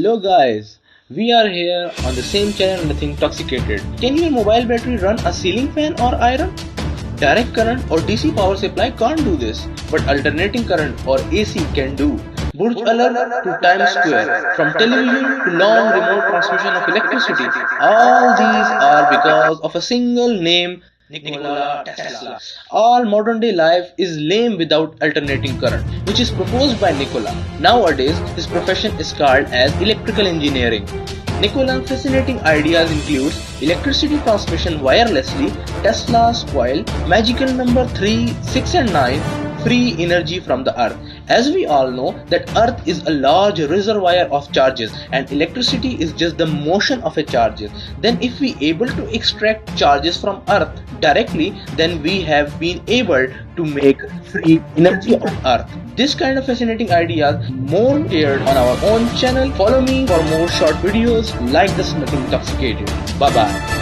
Hello guys, we are here on the same channel Nothing Intoxicated. Can your mobile battery run a ceiling fan or iron? Direct current or DC power supply can't do this, but alternating current or AC can do. Burj Alert to Times Square, from television to long remote transmission of electricity, all these are because of a single name, Nikolatasla. All modern day life is lame without alternating current, which is proposed by Nikola. Nowadays, his profession is called as electrical engineering. Nikola's fascinating ideas include electricity transmission wirelessly, Tesla's COIL, magical number 3, 6 and 9, free energy from the earth. As we all know that earth is a large reservoir of charges and electricity is just the motion of a charge. Then if we able to extract charges from earth directly, then we have been able to make free energy of earth. This kind of fascinating ideas more shared on our own channel. Follow me for more short videos like this Nothing Intoxicated. Bye bye.